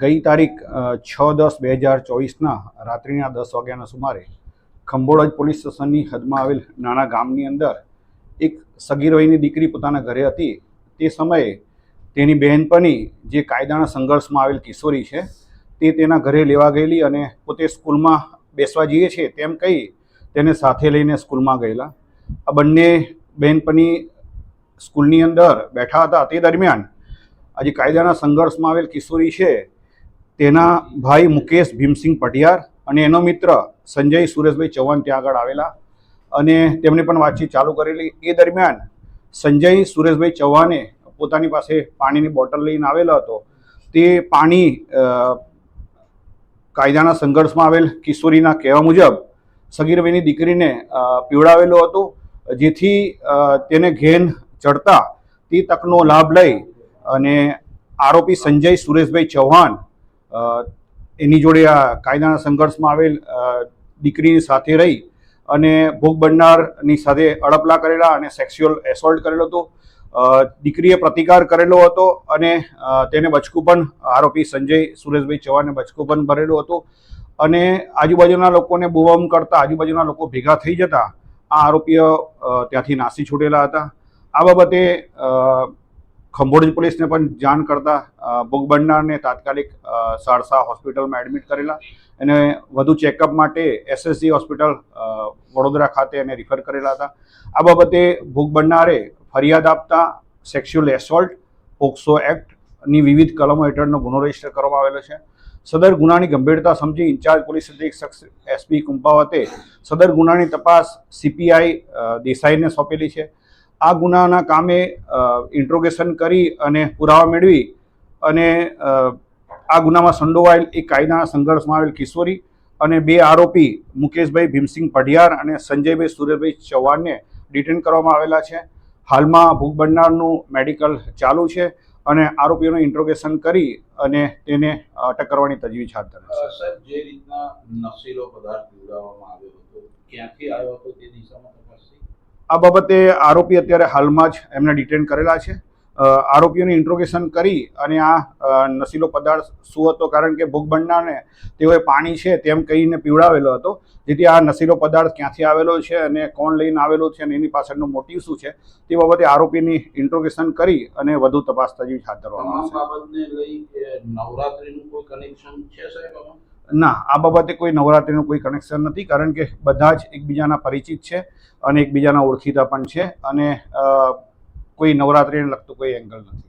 ગઈ તારીખ 6/10/2024 રાત્રિના 10 વાગ્યાના સુમારે ખંભોળજ પોલીસ સ્ટેશનની હદમાં આવેલ નાના ગામની અંદર એક સગીર વયની દીકરી પોતાના ઘરે હતી. તે સમયે તેની બહેનપણી જે કાયદાના સંઘર્ષમાં આવેલ કિશોરી છે તે તેના ઘરે લેવા ગયેલી અને પોતે સ્કૂલમાં બેસવા જઈએ છે તેમ કહી તેને સાથે લઈને સ્કૂલમાં ગયેલા. આ બંને બહેનપણી સ્કૂલની અંદર બેઠા હતા. તે દરમિયાન આજે કાયદાના સંઘર્ષમાં આવેલ કિશોરી છે તેના ભાઈ મુકેશ ભીમસિંહ પઢિયાર અને એનો મિત્ર સંજય સુરેશભાઈ ચૌહાણ ત્યાં આગળ આવેલા અને તેમણે પણ વાતચીત ચાલુ કરેલી. એ દરમિયાન સંજય સુરેશભાઈ ચૌહાણે પોતાની પાસે પાણીની બોટલ લઈને આવેલો હતો. તે પાણી કાયદાના સંઘર્ષમાં આવેલ કિશોરીના કહેવા મુજબ સગીર વયની દીકરીને પીવડાવેલો હતો, જેથી તેને ઘેન ચડતા તે તકનો લાભ લઈ અને આરોપી સંજય સુરેશભાઈ ચૌહાણ એની જોડે આ કાયદાના સંઘર્ષમાં આવેલ દીકરીની સાથે રહી અને ભોગ બનનારની સાથે અડપલા કરેલા અને સેક્સ્યુઅલ એસોલ્ટ કરેલો હતો. દીકરીએ પ્રતિકાર કરેલો હતો અને તેને બચકું પણ આરોપી સંજય સુરેશભાઈ ચૌહાણે બચકું પણ ભરેલું હતું અને આજુબાજુના લોકોને બૂમાબૂમ કરતા આજુબાજુના લોકો ભેગા થઈ જતા આ આરોપીઓ ત્યાંથી નાસી છૂટેલા હતા. આ બાબતે ખંભોળજ પોલીસને પણ જાણ કરતા ભોગ બનનારને તાત્કાલિક સારસા હોસ્પિટલમાં એડમિટ કરેલા અને વધુ ચેકઅપ માટે SSG હોસ્પિટલ વડોદરા ખાતે એને રિફર કરેલા હતા. આ બાબતે ભોગ બનનારે ફરિયાદ આપતા સેક્સ્યુઅલ એસોલ્ટ પોક્સો એક્ટની વિવિધ કલમો હેઠળનો ગુનો રજીસ્ટર કરવામાં આવેલો છે. સદર ગુનાની ગંભીરતા સમજી ઇન્ચાર્જ પોલીસ અધિક્ષક SP કુંપાવતે સદર ગુનાની તપાસ CPI દેસાઈને સોંપેલી છે. આ ગુનાના કામે ઇન્ટ્રોગેશન કરી અને પુરાવા મેળવી અને આ ગુનામાં સંડોવાયેલ એક કાયદાના સંઘર્ષમાં આવેલ કિશોરી અને બે આરોપી મુકેશભાઈ ભીમસિંહ પઢિયાર અને સંજયભાઈ સુરેશભાઈ ચૌહાણને ડિટેન કરવામાં આવેલા છે. હાલમાં ભોગ બનનારનું મેડિકલ ચાલુ છે અને આરોપીઓનું ઇન્ટ્રોગેશન કરી અને તેને અટક કરવાની તજવીજ હાથ ધરી છે. સાહેબ, જે રીતના નશીલો પદાર્થ પીવડાવવામાં આવ્યો હતો, ક્યાંથી આવ્યો હતો તે દિશામાં તપાસ થઈ? આ બાબતે આરોપી અત્યારે હાલમાં જ એમને ડિટેન કરેલા છે. આરોપીઓને ઇન્ટ્રોગેશન કરી અને આ નશીલો પદાર્થ શું હતો, કારણ કે ભોગ બનનારને તેઓએ પાણી છે તેમ કહીને પીવડાવેલો હતો, જેથી આ નશીલો પદાર્થ ક્યાંથી આવેલો છે અને કોણ લઈને આવેલો છે અને એની પાછળનો મોટિવ શું છે તે બાબતે આરોપીની ઇન્ટ્રોગેશન કરી અને વધુ તપાસ તજવીજ હાથ ધરવામાં આવશે. આ બાબતને લઈ નવરાત્રીનું કોઈ કનેક્શન છે સાહેબ? ના, આ બાબતે કોઈ નવરાત્રીનું કોઈ કનેક્શન નથી, કારણ કે બધા જ એકબીજાના પરિચિત છે અને એકબીજાના ઓળખીતા પણ છે અને કોઈ નવરાત્રીને લગતું કોઈ એંગલ નથી.